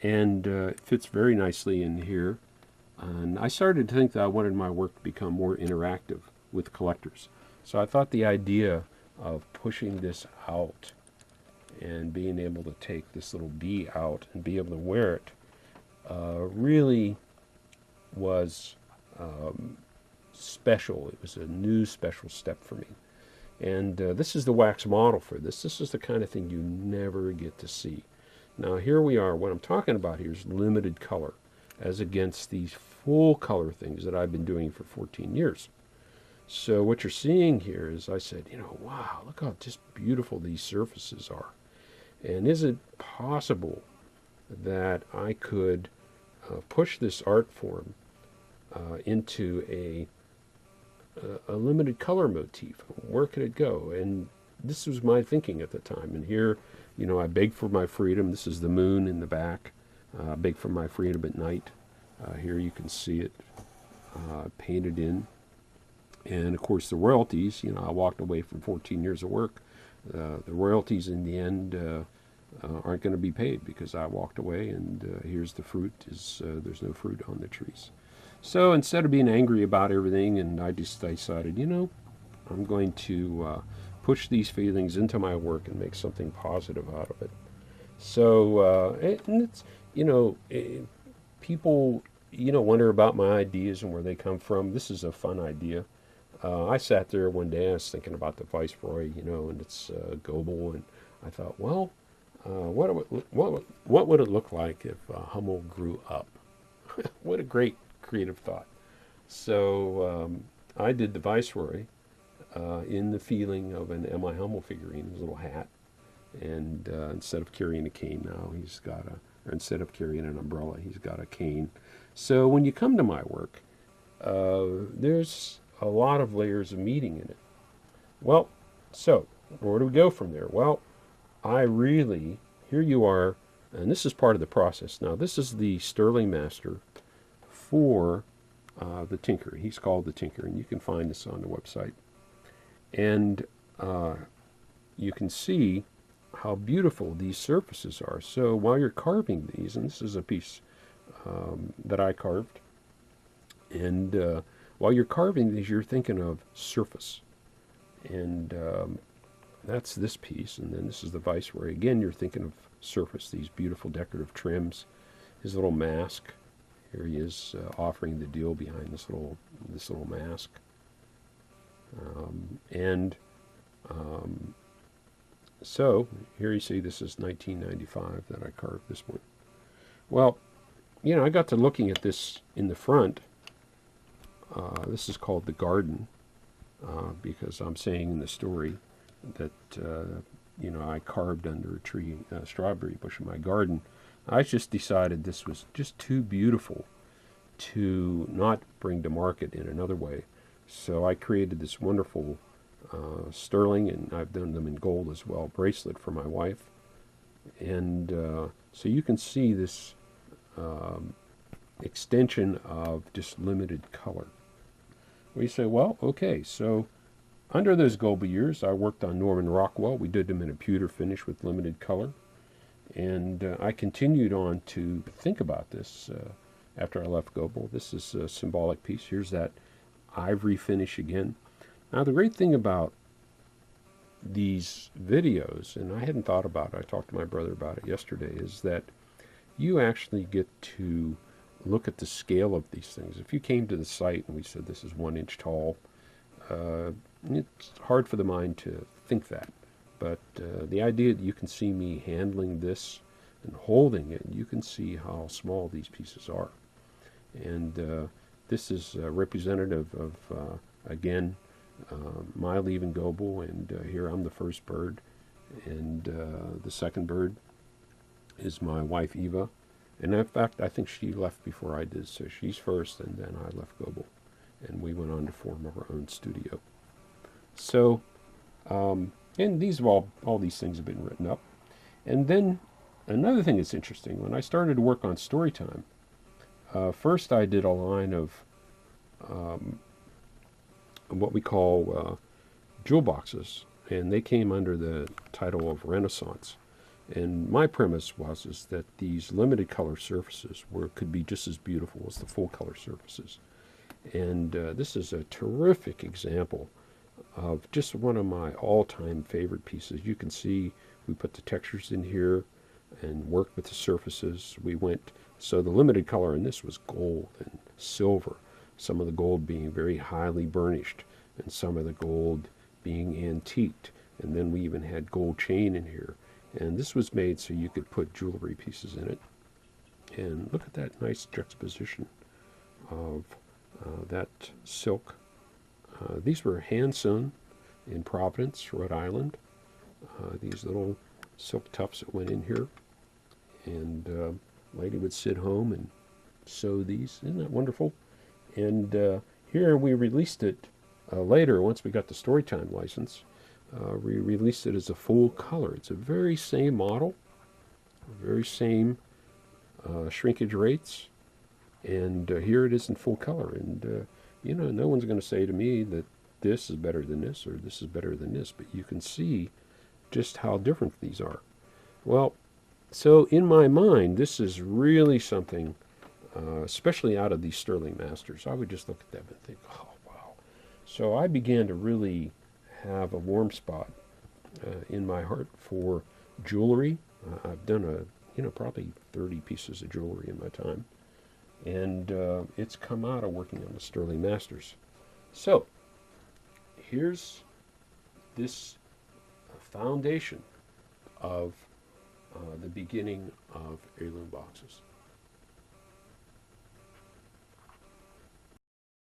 and it fits very nicely in here. And I started to think that I wanted my work to become more interactive with collectors. So I thought the idea of pushing this out and being able to take this little bee out and be able to wear it really was special. It was a new special step for me. And this is the wax model for this. This is the kind of thing you never get to see. Now here we are. What I'm talking about here is limited color as against these full color things that I've been doing for 14 years. So what you're seeing here is I said, wow, look how just beautiful these surfaces are. And is it possible that I could push this art form into a limited color motif? Where could it go? And this was my thinking at the time. And here, I beg for my freedom. This is the moon in the back. Beg for my freedom at night. Here you can see it painted in. And of course the royalties, I walked away from 14 years of work. The royalties in the end aren't going to be paid because I walked away, and here's the fruit. There's no fruit on the trees. So instead of being angry about everything, and I just decided, I'm going to push these feelings into my work and make something positive out of it. So people, wonder about my ideas and where they come from. This is a fun idea. I sat there one day, I was thinking about the Viceroy, and it's Goebel, and I thought, well, what would it look like if Hummel grew up? What a great creative thought. So I did the Viceroy in the feeling of an M.I. Hummel figurine, his little hat, and instead of carrying a cane now, instead of carrying an umbrella, he's got a cane. So when you come to my work, there's a lot of layers of meaning in it. Well, so where do we go from there? Well, here you are, and this is part of the process. Now, this is the Sterling Master for the Tinker. He's called the Tinker, and you can find this on the website. And you can see how beautiful these surfaces are. So while you're carving these, and this is a piece that I carved, and while you're carving these, you're thinking of surface. And that's this piece, and then this is the Viceroy. Again, you're thinking of surface, these beautiful decorative trims. His little mask. Here he is offering the deal behind this little mask. So here you see this is 1995 that I carved this one. Well, I got to looking at this in the front. This is called the garden because I'm saying in the story that I carved under a tree, a strawberry bush in my garden. I just decided this was just too beautiful to not bring to market in another way. So I created this wonderful sterling, and I've done them in gold as well, bracelet for my wife. And so you can see this extension of just limited color. We say, well, okay, so under those Goebel years, I worked on Norman Rockwell. We did them in a pewter finish with limited color. And I continued on to think about this after I left Goebel. This is a symbolic piece. Here's that ivory finish again. Now, the great thing about these videos, and I hadn't thought about it, I talked to my brother about it yesterday, is that you actually get to look at the scale of these things. If you came to the site and we said this is 1 inch tall, it's hard for the mind to think that. But the idea that you can see me handling this and holding it, you can see how small these pieces are. And this is representative of, again, my leaving Goebel, and here I'm the first bird. And the second bird is my wife, Eva. And in fact, I think she left before I did, so she's first, and then I left Goebel. And we went on to form our own studio. So, and these have all these things have been written up. And then another thing that's interesting, when I started to work on Storytime, first I did a line of what we call jewel boxes, and they came under the title of Renaissance. And my premise is that these limited color surfaces could be just as beautiful as the full color surfaces. And this is a terrific example of just one of my all-time favorite pieces. You can see we put the textures in here and worked with the surfaces. So the limited color in this was gold and silver, some of the gold being very highly burnished and some of the gold being antiqued. And then we even had gold chain in here. And this was made so you could put jewelry pieces in it. And look at that nice juxtaposition of that silk. These were hand sewn in Providence, Rhode Island. These little silk tufts that went in here. And lady would sit home and sew these. Isn't that wonderful? And here we released it later, once we got the Storytime license. We released it as a full color. It's a very same model, very same shrinkage rates, and here it is in full color. And no one's going to say to me that this is better than this or this is better than this, but you can see just how different these are. Well, so in my mind, this is really something, especially out of these sterling masters. I would just look at them and think, oh, wow. So I began to really have a warm spot in my heart for jewelry. I've done probably 30 pieces of jewelry in my time, and it's come out of working on the sterling masters. So here's this foundation of the beginning of heirloom boxes.